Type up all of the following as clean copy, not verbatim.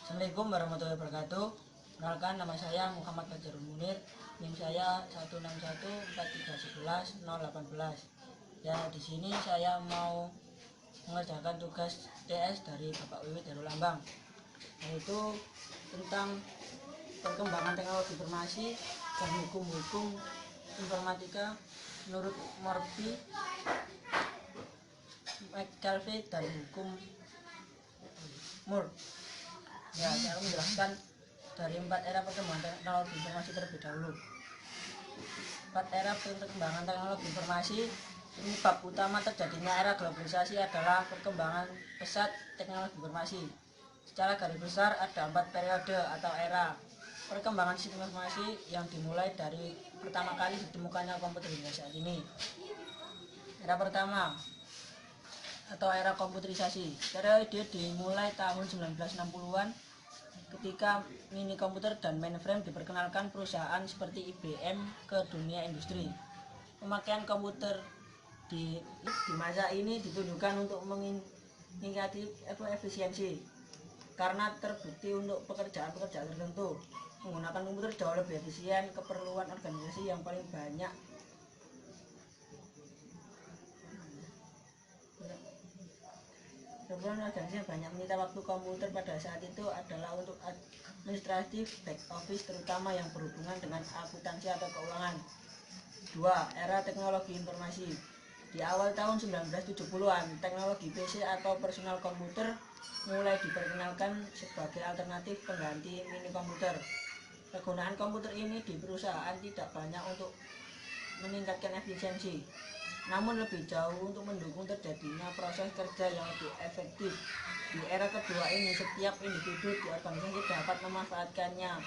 Assalamualaikum warahmatullahi wabarakatuh. Perkenalkan, nama saya Muhammad Fajarul Munir. NIM saya 1614311 Ya, di sini saya mau mengerjakan tugas TS dari Bapak Wiwit Darulambang, yaitu tentang perkembangan teknologi informasi dan hukum-hukum informatika menurut Murphy, McCalvey, dan hukum Moore. Ya, saya akan menjelaskan dari 4 era perkembangan teknologi informasi terlebih dahulu. 4 era perkembangan teknologi informasi. Penyebab utama terjadinya era globalisasi adalah perkembangan pesat teknologi informasi. Secara garis besar ada 4 periode atau era perkembangan sistem informasi yang dimulai dari pertama kali ditemukannya komputer hingga saat ini. Era pertama atau era komputerisasi. Periode dimulai tahun 1960-an ketika mini komputer dan mainframe diperkenalkan perusahaan seperti IBM ke dunia industri. Pemakaian komputer di masa ini ditunjukkan untuk meningkatkan efisiensi karena terbukti untuk pekerjaan-pekerjaan tertentu menggunakan komputer jauh lebih efisien. Keperluan organisasi yang paling banyak menyita waktu komputer pada saat itu adalah untuk administratif back office, terutama yang berhubungan dengan akuntansi atau keuangan. 2. Era teknologi informasi. Di awal tahun 1970-an, teknologi PC atau personal komputer mulai diperkenalkan sebagai alternatif pengganti mini komputer. Penggunaan komputer ini di perusahaan tidak banyak untuk meningkatkan efisiensi, namun lebih jauh untuk mendukung terjadinya proses kerja yang lebih efektif. Di era kedua ini, setiap individu di organisasi dapat memanfaatkannya.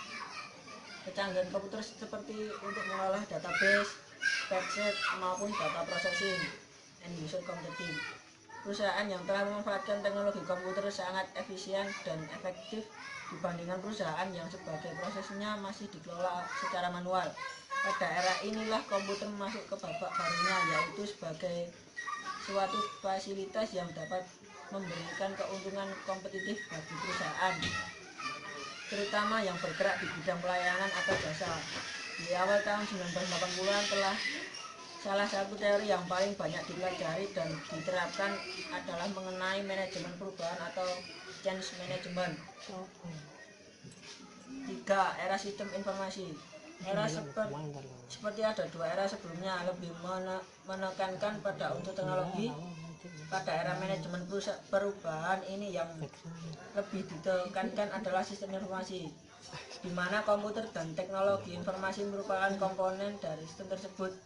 Kecanggihan komputer seperti untuk mengolah database, spreadsheet, maupun data processing, end user computing. Perusahaan yang telah memanfaatkan teknologi komputer sangat efisien dan efektif dibandingkan perusahaan yang sebagai prosesnya masih dikelola secara manual. Pada era inilah komputer masuk ke babak barunya, yaitu sebagai suatu fasilitas yang dapat memberikan keuntungan kompetitif bagi perusahaan, terutama yang bergerak di bidang pelayanan atau jasa. Di awal tahun 1980-an telah salah satu teori yang paling banyak dipelajari dan diterapkan adalah mengenai manajemen perubahan atau change management. 3. Era sistem informasi. Era seperti ada 2 era sebelumnya lebih menekankan pada unsur teknologi. Pada era manajemen perubahan ini yang lebih ditekankan adalah sistem informasi, di mana komputer dan teknologi informasi merupakan komponen dari sistem tersebut.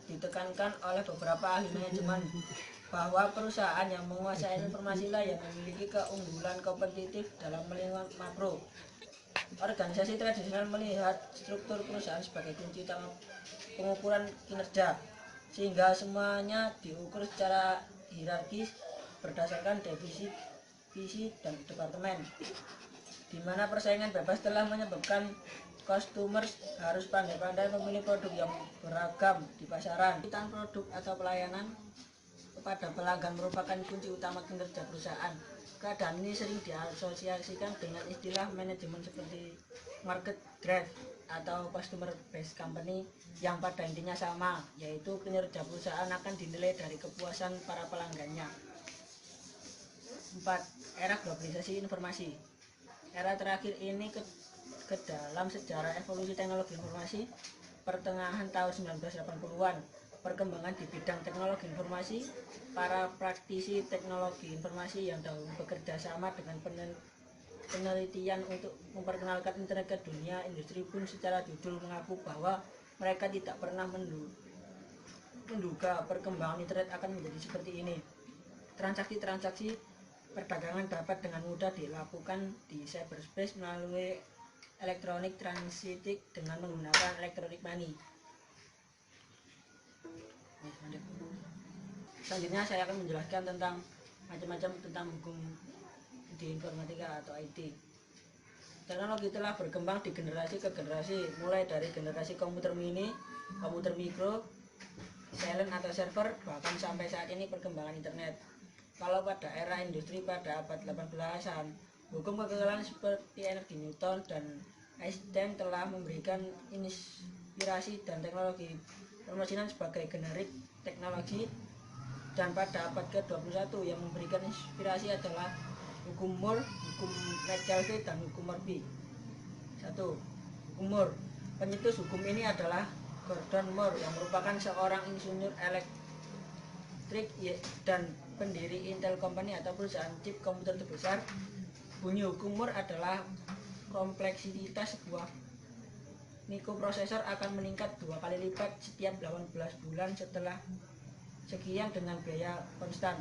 Ditekankan oleh beberapa ahli manajemen bahwa perusahaan yang menguasai informasilah yang memiliki keunggulan kompetitif dalam lingkungan makro. Organisasi tradisional melihat struktur perusahaan sebagai kunci utama pengukuran kinerja, sehingga semuanya diukur secara hierarkis berdasarkan divisi dan departemen, di mana persaingan bebas telah menyebabkan customers harus pandai-pandai memilih produk yang beragam di pasaran. Pemilihan produk atau pelayanan kepada pelanggan merupakan kunci utama kinerja perusahaan. Keadaan ini sering diasosiasikan dengan istilah manajemen seperti market drive atau customer based company, yang pada intinya sama, yaitu kinerja perusahaan akan dinilai dari kepuasan para pelanggannya. 4. Era globalisasi informasi. Era terakhir ini ke dalam sejarah evolusi teknologi informasi. Pertengahan tahun 1980-an, perkembangan di bidang teknologi informasi. Para praktisi teknologi informasi yang dahulu bekerja sama dengan penelitian untuk memperkenalkan internet ke dunia industri pun secara jujur mengaku bahwa mereka tidak pernah menduga perkembangan internet akan menjadi seperti ini. Transaksi-transaksi perdagangan dapat dengan mudah dilakukan di cyberspace melalui electronic transit dengan menggunakan electronic money. Selanjutnya saya akan menjelaskan tentang macam-macam tentang hukum di informatika atau IT. Teknologi telah berkembang di generasi ke generasi, mulai dari generasi komputer mini, komputer mikro, silent atau server, bahkan sampai saat ini perkembangan internet. Kalau pada era industri pada abad 18-an, Hukum kekekalan seperti energi Newton dan Einstein telah memberikan inspirasi dan teknologi permesinan sebagai generik teknologi, dan pada abad ke-21 yang memberikan inspirasi adalah hukum Moore, hukum Metcalfe, dan hukum Murphy. 1. Hukum Moore. Pencetus hukum ini adalah Gordon Moore yang merupakan seorang insinyur elektrik dan pendiri Intel Company atau perusahaan chip komputer terbesar. Bunyi hukum Moore adalah kompleksitas sebuah mikroprosesor akan meningkat 2 kali lipat setiap 18 bulan setelah sekian dengan biaya konstan.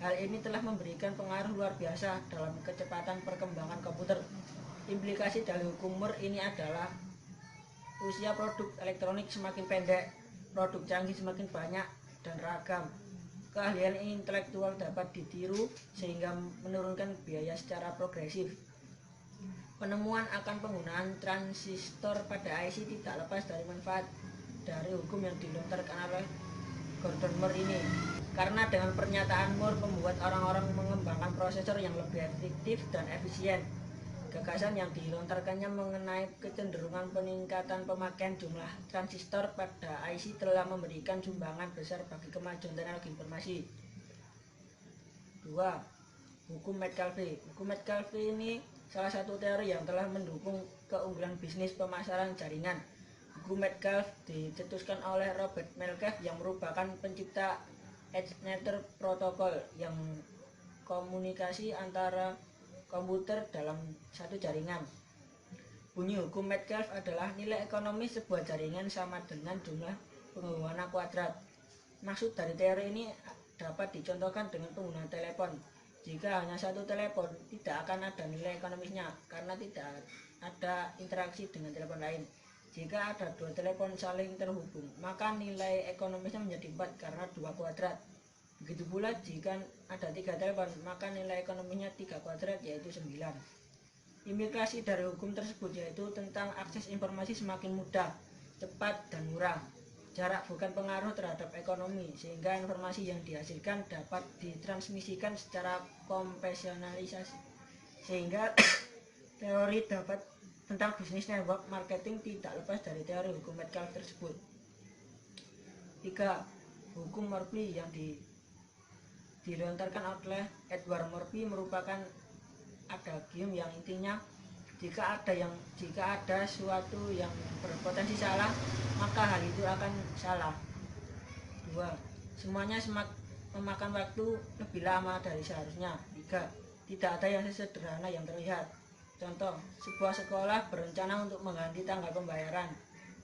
Hal ini telah memberikan pengaruh luar biasa dalam kecepatan perkembangan komputer. Implikasi dari hukum Moore ini adalah usia produk elektronik semakin pendek, produk canggih semakin banyak dan ragam. Keahlian intelektual dapat ditiru sehingga menurunkan biaya secara progresif. Penemuan akan penggunaan transistor pada IC tidak lepas dari manfaat dari hukum yang dilontarkan oleh Gordon Moore ini. Karena dengan pernyataan Moore membuat orang-orang mengembangkan prosesor yang lebih efektif dan efisien. Gagasan yang dilontarkannya mengenai kecenderungan peningkatan pemakaian jumlah transistor pada IC telah memberikan sumbangan besar bagi kemajuan teknologi informasi. 2. Hukum Metcalfe. Hukum Metcalfe ini salah satu teori yang telah mendukung keunggulan bisnis pemasaran jaringan. Hukum Metcalfe dicetuskan oleh Robert Metcalfe yang merupakan pencipta Ethernet Protocol yang komunikasi antara komputer dalam satu jaringan. Bunyi hukum Metcalfe adalah nilai ekonomis sebuah jaringan sama dengan jumlah pengguna kuadrat. Maksud dari teori ini dapat dicontohkan dengan penggunaan telepon. Jika hanya satu telepon, tidak akan ada nilai ekonomisnya karena tidak ada interaksi dengan telepon lain. Jika ada 2 telepon saling terhubung, maka nilai ekonomisnya menjadi 4 karena 2 kuadrat. Begitu pula jika ada 3 telepon, maka nilai ekonominya 3 kuadrat yaitu 9. Implikasi dari hukum tersebut yaitu tentang akses informasi semakin mudah, cepat, dan murah. Jarak bukan pengaruh terhadap ekonomi, sehingga informasi yang dihasilkan dapat ditransmisikan secara kompresionalisasi. Sehingga teori dapat tentang bisnis network marketing tidak lepas dari teori hukum Metcalfe tersebut. 3. Hukum Murphy yang dilontarkan oleh Edward Murphy merupakan adagium yang intinya jika ada suatu yang berpotensi salah, maka hal itu akan salah. 2. Semuanya memakan waktu lebih lama dari seharusnya. 3. Tidak ada yang sesederhana yang terlihat. Contoh, sebuah sekolah berencana untuk mengganti tanggal pembayaran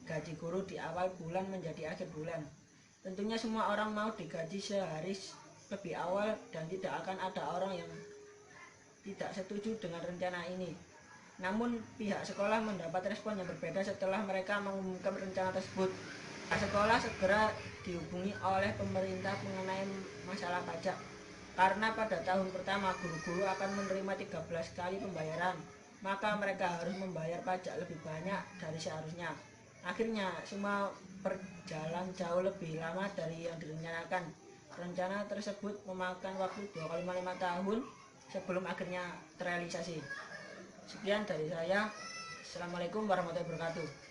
gaji guru di awal bulan menjadi akhir bulan. Tentunya semua orang mau digaji sehari lebih awal dan tidak akan ada orang yang tidak setuju dengan rencana ini. Namun pihak sekolah mendapat respon yang berbeda setelah mereka mengumumkan rencana tersebut. Sekolah segera dihubungi oleh pemerintah mengenai masalah pajak. Karena pada tahun pertama guru-guru akan menerima 13 kali pembayaran, maka mereka harus membayar pajak lebih banyak dari seharusnya. Akhirnya semua berjalan jauh lebih lama dari yang direncanakan. Rencana tersebut memakan waktu 2,5 tahun sebelum akhirnya terrealisasi. Sekian dari saya. Assalamualaikum warahmatullahi wabarakatuh.